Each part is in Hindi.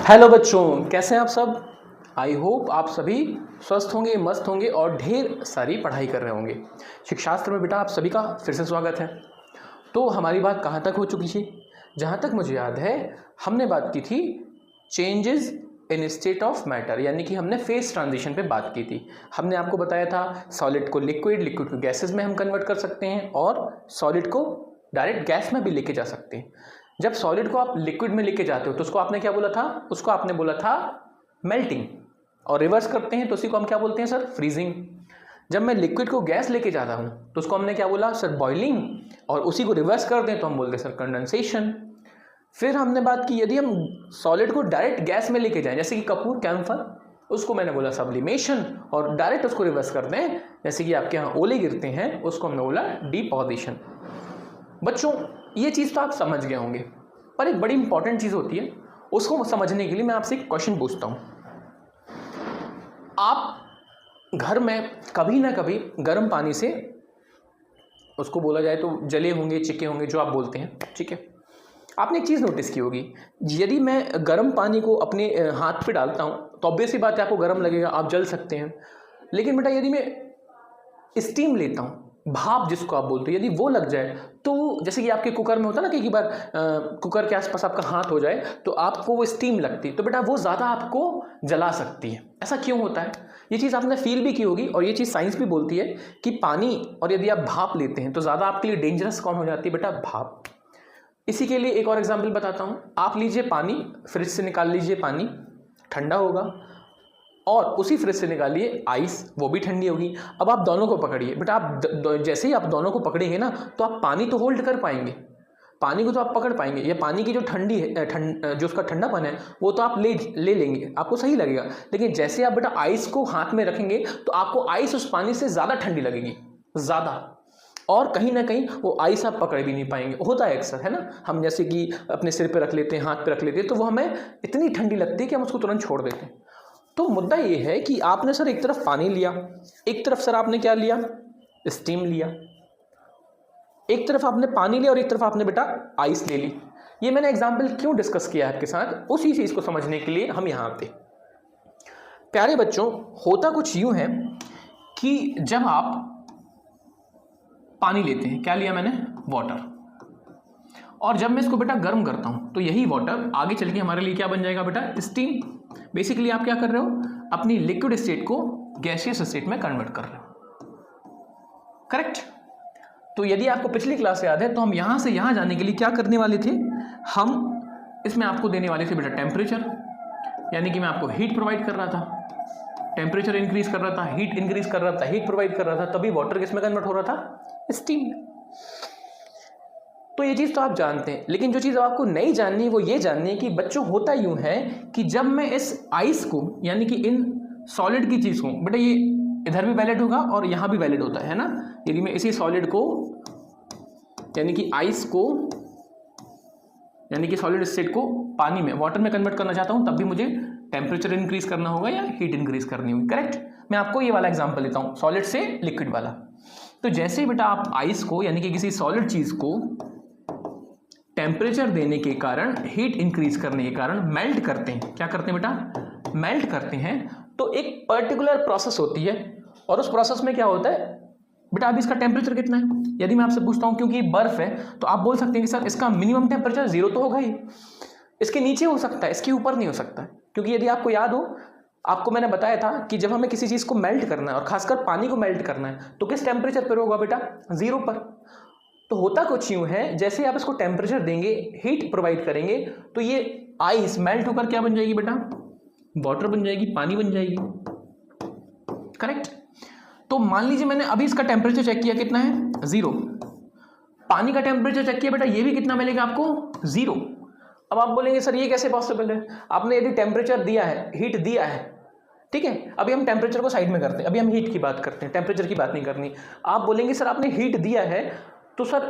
हेलो बच्चों, कैसे हैं आप सब। आई होप आप सभी स्वस्थ होंगे, मस्त होंगे और ढेर सारी पढ़ाई कर रहे होंगे। शिक्षाशास्त्र में बेटा आप सभी का फिर से स्वागत है। तो हमारी बात कहाँ तक हो चुकी थी? जहाँ तक मुझे याद है हमने बात की थी changes in state of matter, यानी कि हमने फेस ट्रांजिशन पे बात की थी। हमने आपको बताया था सॉलिड को लिक्विड, लिक्विड को गैसेज में हम कन्वर्ट कर सकते हैं और सॉलिड को डायरेक्ट गैस में भी लेके जा सकते हैं। जब सॉलिड को आप लिक्विड में लेके जाते हो तो उसको आपने क्या बोला था? उसको आपने बोला था मेल्टिंग। और रिवर्स करते हैं तो उसी को हम क्या बोलते हैं सर? फ्रीजिंग। जब मैं लिक्विड को गैस लेके जाता हूँ तो उसको हमने क्या बोला सर? बॉइलिंग। और उसी को रिवर्स कर दें तो हम बोलते हैं सर कंडेंसेशन। फिर हमने बात की यदि हम सॉलिड को डायरेक्ट गैस में लेके जाएं, जैसे कि कपूर कैम्फर, उसको मैंने बोला सब्लिमेशन। और डायरेक्ट उसको रिवर्स कर दें, जैसे कि आपके यहाँ ओले गिरते हैं, उसको हमने बोला डिपोजिशन। बच्चों ये चीज़ तो आप समझ गए होंगे, पर एक बड़ी इंपॉर्टेंट चीज़ होती है, उसको समझने के लिए मैं आपसे एक क्वेश्चन पूछता हूँ। आप घर में कभी ना कभी गर्म पानी से, उसको बोला जाए तो जले होंगे, चिके होंगे, जो आप बोलते हैं, ठीक है। आपने एक चीज़ नोटिस की होगी, यदि मैं गर्म पानी को अपने हाथ पे डालता हूँ तो ऑब्वियस सी बात है आपको गर्म लगेगा, आप जल सकते हैं। लेकिन बेटा यदि मैं स्टीम लेता हूँ, भाप जिसको आप बोलते हो, यदि वो लग जाए तो जैसे कि आपके कुकर में होता है ना कि एक बार कुकर के आसपास आपका हाथ हो जाए तो आपको वो स्टीम लगती है, तो बेटा वो ज़्यादा आपको जला सकती है। ऐसा क्यों होता है? ये चीज़ आपने फील भी की होगी और ये चीज़ साइंस भी बोलती है कि पानी और यदि आप भाप लेते हैं तो ज़्यादा आपके लिए डेंजरस कौन हो जाती है? बेटा भाप। इसी के लिए एक और एग्जाम्पल बताता हूँ। आप लीजिए पानी, फ्रिज से निकाल लीजिए पानी, ठंडा होगा, और उसी फ्रिज से निकालिए आइस, वो भी ठंडी होगी। अब आप दोनों को पकड़िए बेटा, आप जैसे ही आप दोनों को पकड़ेंगे ना तो आप पानी तो होल्ड कर पाएंगे, पानी को तो आप पकड़ पाएंगे। ये पानी की जो ठंडी है, जो उसका ठंडापन है वो तो आप ले लेंगे, आपको सही लगेगा। लेकिन जैसे आप बेटा आइस को हाथ में रखेंगे तो आपको आइस उस पानी से ज़्यादा ठंडी लगेगी, ज़्यादा। और कहीं ना कहीं वो आइस आप पकड़ भी नहीं पाएंगे। होता है अक्सर, है ना, हम जैसे कि अपने सिर पे रख लेते हैं, हाथ पे रख लेते हैं, तो वो हमें इतनी ठंडी लगती है कि हम उसको तुरंत छोड़ देते हैं। तो मुद्दा ये है कि आपने सर एक तरफ पानी लिया, एक तरफ सर आपने क्या लिया? स्टीम लिया। एक तरफ आपने पानी लिया और एक तरफ आपने बेटा आइस ले ली। ये मैंने एग्जाम्पल क्यों डिस्कस किया आपके साथ? उसी चीज़ को समझने के लिए हम यहाँ आते। प्यारे बच्चों, होता कुछ यूँ है कि जब आप पानी लेते हैं, क्या लिया मैंने? वाटर। और जब मैं इसको बेटा गर्म करता हूँ तो यही वाटर आगे चल के हमारे लिए क्या बन जाएगा बेटा? स्टीम। बेसिकली आप क्या कर रहे हो? अपनी लिक्विड स्टेट को गैसियस स्टेट में कन्वर्ट कर रहे हो, करेक्ट। तो यदि आपको पिछली क्लास याद है तो हम यहां से यहां जाने के लिए क्या करने वाले थे? हम इसमें आपको देने वाले थे बेटा टेम्परेचर, यानी कि मैं आपको हीट प्रोवाइड कर रहा था, टेम्परेचर इंक्रीज कर रहा था, हीट इंक्रीज कर रहा था, हीट प्रोवाइड कर रहा था, तभी वाटर किस में कन्वर्ट हो रहा था? स्टीम। तो ये चीज़ तो आप जानते हैं, लेकिन जो चीज़ आपको नहीं जाननी है वो ये जाननी है कि बच्चों होता यूँ है कि जब मैं इस आइस को, यानी कि इन सॉलिड की चीज़ को, बेटा ये इधर भी वैलिड होगा और यहाँ भी वैलिड होता है ना। यदि मैं इसी सॉलिड को, यानी कि आइस को, यानी कि सॉलिड स्टेट को पानी में, वाटर में कन्वर्ट करना चाहता हूँ, तब भी मुझे टेम्परेचर इंक्रीज करना होगा या हीट इंक्रीज करनी होगी, करेक्ट। मैं आपको ये वाला एग्जाम्पल लेता हूँ, सॉलिड से लिक्विड वाला। तो जैसे ही बेटा आप आइस को, यानी कि किसी सॉलिड चीज़ को टेम्परेचर देने के कारण, हीट इंक्रीज करने के कारण मेल्ट करते हैं, क्या करते हैं बेटा? मेल्ट करते हैं। तो एक पर्टिकुलर प्रोसेस होती है और उस प्रोसेस में क्या होता है बेटा? अभी इसका टेम्परेचर कितना है? यदि मैं आपसे पूछता हूं, क्योंकि बर्फ है तो आप बोल सकते हैं कि सर इसका मिनिमम टेम्परेचर 0 तो होगा ही, इसके नीचे हो सकता है, इसके ऊपर नहीं हो सकता। क्योंकि यदि आपको याद हो, आपको मैंने बताया था कि जब हमें किसी चीज़ को मेल्ट करना है और खासकर पानी को मेल्ट करना है तो किस टेम्परेचर पर होगा बेटा? 0 पर। तो होता कुछ यूँ है, जैसे आप इसको टेम्परेचर देंगे, हीट प्रोवाइड करेंगे, तो ये आइस मेल्ट होकर क्या बन जाएगी बेटा? वाटर बन जाएगी, पानी बन जाएगी, करेक्ट। तो मान लीजिए मैंने अभी इसका टेम्परेचर चेक किया, कितना है? 0। पानी का टेम्परेचर चेक किया बेटा, ये भी कितना मिलेगा आपको? 0। अब आप बोलेंगे सर ये कैसे पॉसिबल है? आपने यदि टेम्परेचर दिया है, हीट दिया है, ठीक है, अभी हम टेम्परेचर को साइड में करते हैं, अभी हम हीट की बात करते हैं, टेम्परेचर की बात नहीं करनी। आप बोलेंगे सर आपने हीट दिया है तो सर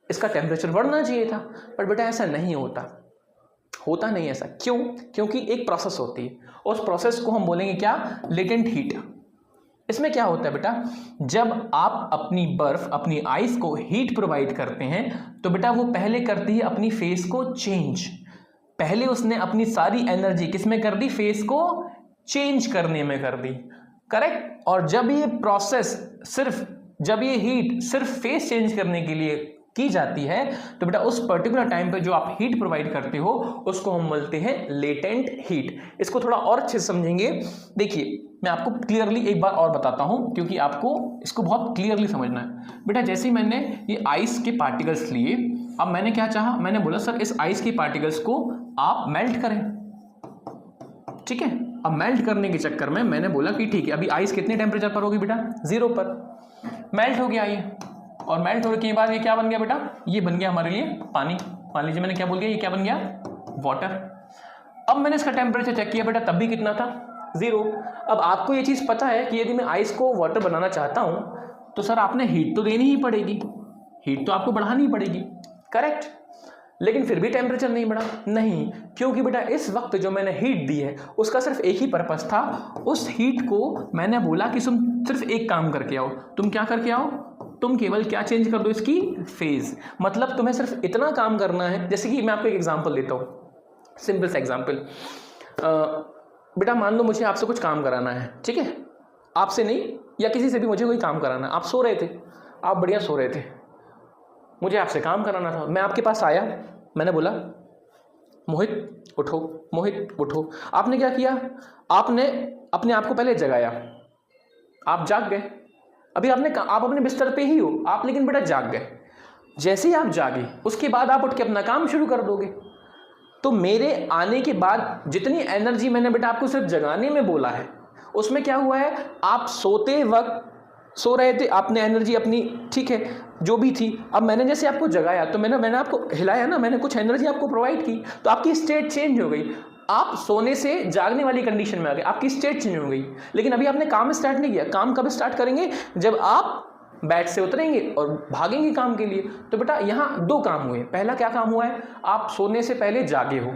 इसका टेम्परेचर बढ़ना चाहिए था, पर बेटा ऐसा नहीं होता, होता नहीं ऐसा। क्यों? क्योंकि एक प्रोसेस होती है, उस प्रोसेस को हम बोलेंगे क्या? Latent heat. इसमें क्या होता है बेटा? जब आप अपनी बर्फ, अपनी आइस को हीट प्रोवाइड करते हैं तो बेटा वो पहले करती है अपनी फेस को चेंज, पहले उसने अपनी सारी एनर्जी किस में कर दी, फेस को चेंज करने में कर दी, करेक्ट। और जब ये प्रोसेस जब ये हीट सिर्फ फेस चेंज करने के लिए की जाती है तो बेटा उस पर्टिकुलर टाइम पे जो आप हीट प्रोवाइड करते हो उसको हम बोलते हैं लेटेंट हीट। इसको थोड़ा और अच्छे से समझेंगे। देखिए मैं आपको क्लियरली एक बार और बताता हूं क्योंकि आपको इसको बहुत क्लियरली समझना है। बेटा जैसे ही मैंने ये आइस के पार्टिकल्स लिए, अब मैंने क्या चाहा, मैंने बोला सर इस आइस के पार्टिकल्स को आप मेल्ट करें, ठीक है। अब मेल्ट करने के चक्कर में मैंने बोला कि ठीक है अभी आइस कितने टेम्परेचर पर होगी बेटा, 0 पर। मेल्ट हो गया ये, और मेल्ट होने के बाद ये क्या बन गया बेटा, ये बन गया हमारे लिए पानी। मान लीजिए मैंने क्या बोल दिया, ये क्या बन गया, वाटर। अब मैंने इसका टेम्परेचर चेक किया बेटा, तब भी कितना था, 0। अब आपको ये चीज़ पता है कि यदि मैं आइस को वाटर बनाना चाहता हूँ तो सर आपने हीट तो देनी ही पड़ेगी, हीट तो आपको बढ़ानी ही पड़ेगी, करेक्ट। लेकिन फिर भी टेम्परेचर नहीं बढ़ा, नहीं, क्योंकि बेटा इस वक्त जो मैंने हीट दी है उसका सिर्फ एक ही पर्पस था। उस हीट को मैंने बोला कि तुम सिर्फ एक काम करके आओ। तुम क्या करके आओ, तुम केवल क्या चेंज कर दो, इसकी फेज। मतलब तुम्हें सिर्फ इतना काम करना है। जैसे कि मैं आपको एक एग्जांपल देता हूँ, सिंपल सा एग्जांपल। बेटा मान लो मुझे आपसे कुछ काम कराना है, ठीक है, आपसे नहीं या किसी से भी मुझे कोई काम कराना है। आप सो रहे थे, आप बढ़िया सो रहे थे, मुझे आपसे काम कराना था। मैं आपके पास आया, मैंने बोला मोहित उठो, मोहित उठो। आपने क्या किया, आपने अपने आप को पहले जगाया, आप जाग गए। अभी आप अपने बिस्तर पे ही हो आप, लेकिन बेटा जाग गए। जैसे ही आप जागे उसके बाद आप उठ के अपना काम शुरू कर दोगे। तो मेरे आने के बाद जितनी एनर्जी मैंने बेटा आपको सिर्फ जगाने में बोला है उसमें क्या हुआ है, आप सोते वक्त सो रहे थे, आपने एनर्जी अपनी, ठीक है, जो भी थी। अब मैंने जैसे आपको जगाया तो मैंने आपको हिलाया ना, मैंने कुछ एनर्जी आपको प्रोवाइड की, तो आपकी स्टेट चेंज हो गई। आप सोने से जागने वाली कंडीशन में आ गए, आपकी स्टेट चेंज हो गई। लेकिन अभी आपने काम स्टार्ट नहीं किया। काम कब स्टार्ट करेंगे, जब आप बेड से उतरेंगे और भागेंगे काम के लिए। तो बेटा यहाँ 2 काम हुए। पहला क्या काम हुआ है, आप सोने से पहले जागे हो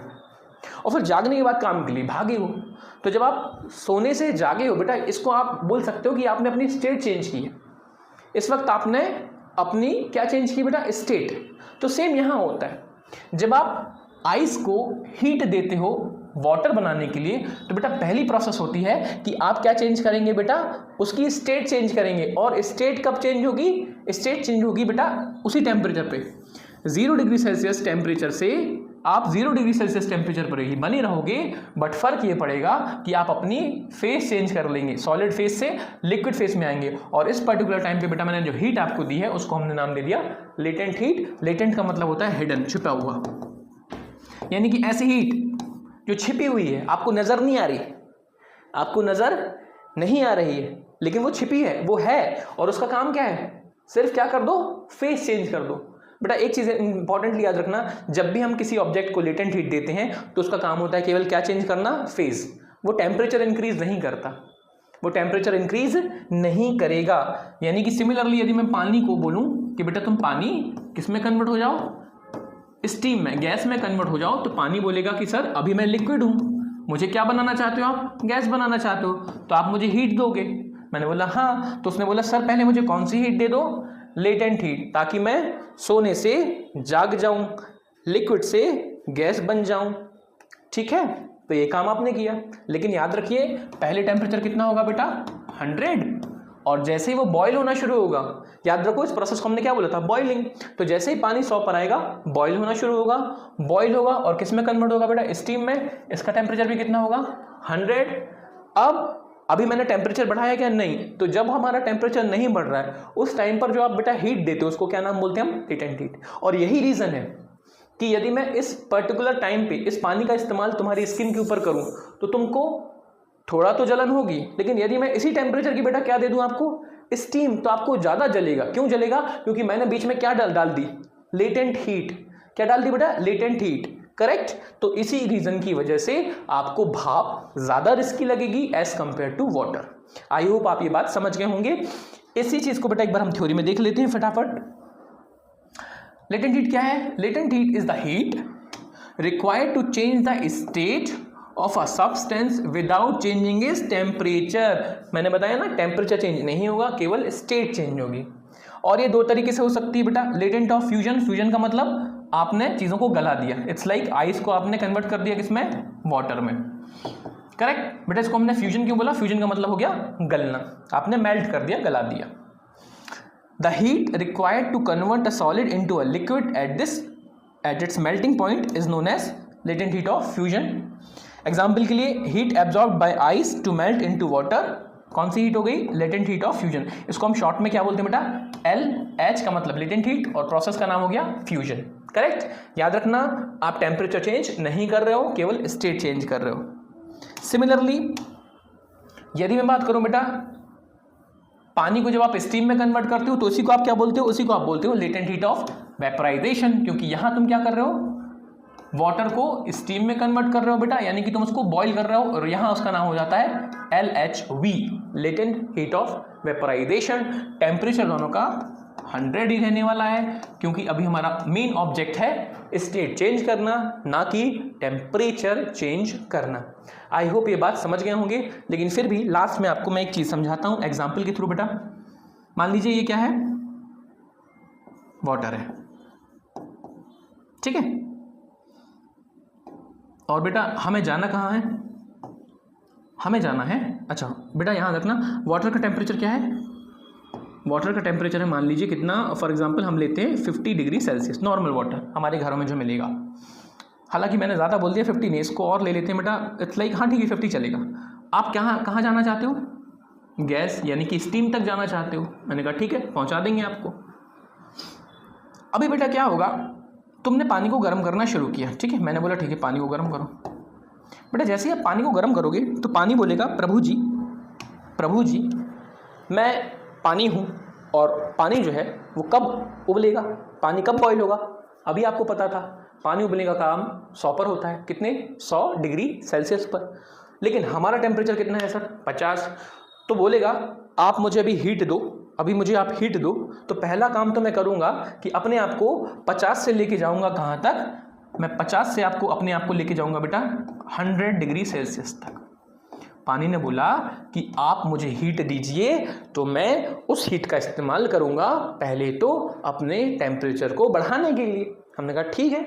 और फिर जागने के बाद काम के लिए भागे हो। तो जब आप सोने से जागे हो बेटा, इसको आप बोल सकते हो कि आपने अपनी स्टेट चेंज की है। इस वक्त आपने अपनी क्या चेंज की बेटा, स्टेट। तो सेम यहाँ होता है, जब आप आइस को हीट देते हो वाटर बनाने के लिए तो बेटा पहली प्रोसेस होती है कि आप क्या चेंज करेंगे बेटा, उसकी स्टेट चेंज करेंगे। और स्टेट कब चेंज होगी, स्टेट चेंज होगी बेटा उसी टेम्परेचर पे, 0 डिग्री सेल्सियस टेम्परेचर से आप 0 डिग्री सेल्सियस टेम्परेचर पर ही बने रहोगे। बट फर्क ये पड़ेगा कि आप अपनी फेस चेंज कर लेंगे, सॉलिड फेस से लिक्विड फेस में आएंगे। और इस पर्टिकुलर टाइम पे बेटा मैंने जो हीट आपको दी है उसको हमने नाम दे दिया लेटेंट हीट। लेटेंट का मतलब होता है हिडन, छिपा हुआ, यानी कि ऐसी हीट जो छिपी हुई है, आपको नजर नहीं आ रही, आपको नजर नहीं आ रही है, लेकिन वो छिपी है, वो है। और उसका काम क्या है, सिर्फ क्या कर दो, फेस चेंज कर दो। बेटा एक चीज़ इंपॉर्टेंटली याद रखना, जब भी हम किसी ऑब्जेक्ट को लेटेंट हीट देते हैं तो उसका काम होता है केवल क्या चेंज करना, फेज। वो टेम्परेचर इंक्रीज नहीं करता, वो टेम्परेचर इंक्रीज नहीं करेगा। यानी कि सिमिलरली यदि मैं पानी को बोलूं कि बेटा तुम पानी किस में कन्वर्ट हो जाओ, स्टीम में, गैस में कन्वर्ट हो जाओ, तो पानी बोलेगा कि सर अभी मैं लिक्विड हूं, मुझे क्या बनाना चाहते हो आप, गैस बनाना चाहते हो, तो आप मुझे हीट दोगे। मैंने बोला हाँ, तो उसने बोला सर पहले मुझे कौन सी हीट दे दो, लेटेंट हीट, ताकि मैं सोने से जाग जाऊं, लिक्विड से गैस बन जाऊं। ठीक है, तो ये काम आपने किया। लेकिन याद रखिए पहले टेम्परेचर कितना होगा बेटा, 100। और जैसे ही वो बॉयल होना शुरू होगा, याद रखो इस प्रोसेस को हमने क्या बोला था, बॉइलिंग। तो जैसे ही पानी 100 पर आएगा बॉयल होना शुरू होगा, बॉयल होगा और किस में कन्वर्ट होगा बेटा, स्टीम में। इसका टेम्परेचर भी कितना होगा, 100। अभी मैंने टेम्परेचर बढ़ाया क्या, नहीं। तो जब हमारा टेम्परेचर नहीं बढ़ रहा है उस टाइम पर जो आप बेटा हीट देते हो उसको क्या नाम बोलते हैं हम, लेटेंट हीट। और यही रीजन है कि यदि मैं इस पर्टिकुलर टाइम पे इस पानी का इस्तेमाल तुम्हारी स्किन के ऊपर करूं तो तुमको थोड़ा तो जलन होगी, लेकिन यदि मैं इसी टेम्परेचर की बेटा क्या दे दूं आपको, स्टीम, तो आपको ज़्यादा जलेगा। क्यों जलेगा, क्योंकि मैंने बीच में क्या डाल दी, लेटेंट हीट। क्या डाल दी बेटा, लेटेंट हीट, करेक्ट। तो इसी रीजन की वजह से आपको भाप ज़्यादा रिस्की लगेगी as compare to water. I hope आप ये बात समझ गए होंगे। इसी चीज़ को बेटा एक बार हम थ्योरी में देख लेते हैं फटाफट। लेटेंट हीट क्या है, latent heat is the heat required to change the state of a substance without changing is temperature. मैंने बताया ना, टेम्परेचर चेंज नहीं होगा, केवल स्टेट चेंज होगी। और ये 2 तरीके से हो सकती है बेटा, लेटेंट ऑफ फ्यूजन, फ्यूजन का मतलब आपने चीज़ों को गला दिया। इट्स लाइक आइस को आपने कन्वर्ट कर दिया किसमें, वाटर में। करेक्ट बेटा, इसको हमने फ्यूजन क्यों बोला, फ्यूजन का मतलब हो गया गलना, आपने मेल्ट कर दिया, गला दिया। The heat required to convert a solid into a liquid at its melting point is known as latent heat of fusion. Example के लिए heat absorbed by ice to melt into water, कौन सी हीट हो गई, लेटेंट हीट ऑफ फ्यूजन। इसको हम शॉर्ट में क्या बोलते हैं बेटा, LH का मतलब लेटेंट हीट और प्रोसेस का नाम हो गया फ्यूजन। करेक्ट, याद रखना आप टेम्परेचर चेंज नहीं कर रहे हो, केवल स्टेट चेंज कर रहे हो। सिमिलरली यदि मैं बात करूं बेटा, पानी को जब आप स्टीम में कन्वर्ट करते हो तो उसी को आप क्या बोलते हो, उसी को आप बोलते हो लेटेंट हीट ऑफ वेपराइजेशन, क्योंकि यहां तुम क्या कर रहे हो, वाटर को स्टीम में कन्वर्ट कर रहे हो बेटा, यानी कि तुम उसको बॉईल कर रहे हो, और यहां उसका नाम हो जाता है LHV, latent heat of vaporization. Temperature दोनों का 100 ही रहने वाला है, क्योंकि अभी हमारा मेन ऑब्जेक्ट है स्टेट चेंज करना, ना कि टेम्परेचर चेंज करना। आई होप ये बात समझ गए होंगे, लेकिन फिर भी लास्ट में आपको मैं एक चीज समझाता हूं एग्जाम्पल के थ्रू। बेटा मान लीजिए ये क्या है, वाटर है, ठीक है, और बेटा हमें जाना कहाँ है, हमें जाना है, अच्छा बेटा यहाँ रखना, वाटर का टेम्परेचर क्या है, वाटर का टेम्परेचर है मान लीजिए कितना, फॉर एग्जांपल हम लेते हैं 50 डिग्री सेल्सियस, नॉर्मल वाटर हमारे घरों में जो मिलेगा। हालांकि मैंने ज़्यादा बोल दिया 50 नहीं, इसको और ले लेते हैं बेटा, इट्स लाइक हाँ ठीक है 50 चलेगा। आप कहाँ जाना चाहते हो, गैस यानी कि स्टीम तक जाना चाहते हो, मैंने कहा ठीक है पहुँचा देंगे आपको। अभी बेटा क्या होगा, तुमने पानी को गर्म करना शुरू किया, ठीक है, मैंने बोला ठीक है पानी को गर्म करो। बेटा जैसे ही आप पानी को गर्म करोगे तो पानी बोलेगा प्रभु जी मैं पानी हूँ, और पानी जो है वो कब उबलेगा, पानी कब बॉईल होगा, अभी आपको पता था पानी उबलने का काम 100 पर होता है, कितने 100 डिग्री सेल्सियस पर, लेकिन हमारा टेम्परेचर कितना है सर 50। तो बोलेगा आप मुझे अभी हीट दो, अभी मुझे आप हीट दो, तो पहला काम तो मैं करूँगा कि अपने आप को 50 से लेके जाऊँगा कहाँ तक, मैं 50 से आपको अपने आप को लेके जाऊँगा बेटा 100 डिग्री सेल्सियस तक। पानी ने बोला कि आप मुझे हीट दीजिए, तो मैं उस हीट का इस्तेमाल करूँगा पहले तो अपने टेम्परेचर को बढ़ाने के लिए। हमने कहा ठीक है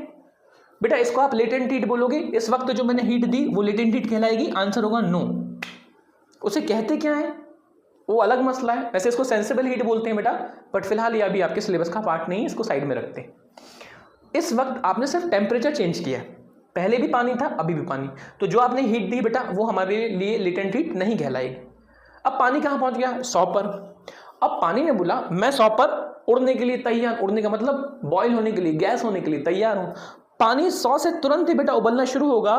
बेटा, इसको आप लेटेंट हीट बोलोगे, इस वक्त जो मैंने हीट दी वो लेटेंट हीट कहलाएगी, आंसर होगा नो। उसे कहते क्या है वो अलग मसला है, वैसे इसको सेंसिबल हीट बोलते हैं बेटा, बट फिलहाल ये अभी आपके सिलेबस का पार्ट नहीं है, इसको साइड में रखते हैं। इस वक्त आपने सिर्फ टेम्परेचर चेंज किया, पहले भी पानी था अभी भी पानी, तो जो आपने हीट दी बेटा वो हमारे लिए लेटेंट हीट नहीं कहलाएगी। अब पानी कहाँ पहुंच गया 100 पर, अब पानी ने बोला मैं 100 पर उड़ने के लिए तैयार, उड़ने का मतलब बॉयल होने के लिए, गैस होने के लिए तैयार हूँ। पानी 100 से तुरंत ही बेटा उबलना शुरू होगा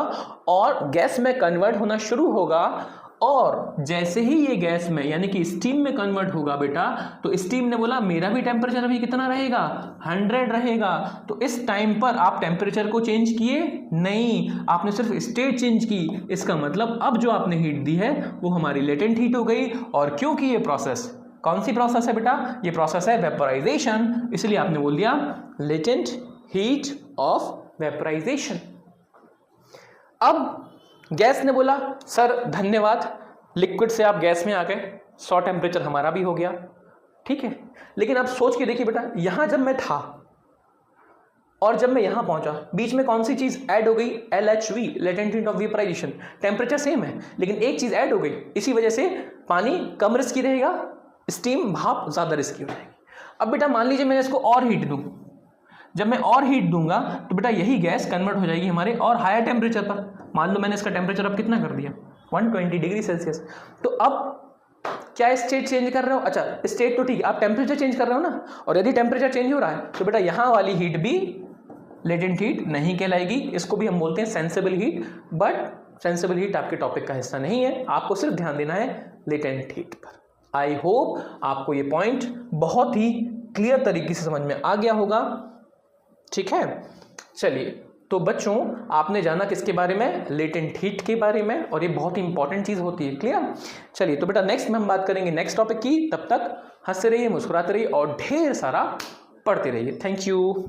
और गैस में कन्वर्ट होना शुरू होगा, और जैसे ही ये गैस में यानी कि स्टीम में कन्वर्ट होगा बेटा, तो स्टीम ने बोला मेरा भी टेम्परेचर अभी कितना रहेगा 100 रहेगा। तो इस टाइम पर आप टेम्परेचर को चेंज किए नहीं, आपने सिर्फ स्टेट चेंज की। इसका मतलब अब जो आपने हीट दी है वो हमारी लेटेंट हीट हो गई, और क्योंकि ये प्रोसेस कौन सी प्रोसेस है बेटा, ये प्रोसेस है वेपोराइजेशन, इसलिए आपने बोल दिया लेटेंट हीट ऑफ वेपोराइजेशन। अब गैस ने बोला सर धन्यवाद, लिक्विड से आप गैस में आ गए, 100 टेम्परेचर हमारा भी हो गया, ठीक है। लेकिन आप सोच के देखिए बेटा, यहां जब मैं था और जब मैं यहां पहुंचा, बीच में कौन सी चीज ऐड हो गई, LHV, latent heat of vaporisation. Temperature same है लेकिन एक चीज ऐड हो गई, इसी वजह से पानी कम रिस्की रहेगा, स्टीम भाप ज्यादा रिस्की हो जाएगी। अब बेटा मान लीजिए मैं इसको और हीट दूं, जब मैं और हीट दूंगा तो बेटा यही गैस कन्वर्ट हो जाएगी हमारे और हायर टेम्परेचर पर। मान लो मैंने इसका टेम्परेचर अब कितना कर दिया 120 डिग्री सेल्सियस। तो अब क्या स्टेट चेंज कर रहे हो, अच्छा स्टेट तो ठीक है, आप टेम्परेचर चेंज कर रहे हो ना, और यदि टेम्परेचर चेंज हो रहा है तो बेटा यहाँ वाली हीट भी लेटेंट हीट नहीं कहलाएगी, इसको भी हम बोलते हैं sensible heat, but sensible heat आपके टॉपिक का हिस्सा नहीं है, आपको सिर्फ ध्यान देना है लेटेंट हीट पर। आई होप आपको ये पॉइंट बहुत ही क्लियर तरीके से समझ में आ गया होगा, ठीक है। चलिए तो बच्चों आपने जाना किसके बारे में, लेटेंट हीट के बारे में, और ये बहुत ही इंपॉर्टेंट चीज होती है, क्लियर। चलिए तो बेटा नेक्स्ट में हम बात करेंगे नेक्स्ट टॉपिक की, तब तक हंसते रहिए, मुस्कुराते रहिए और ढेर सारा पढ़ते रहिए। Thank you.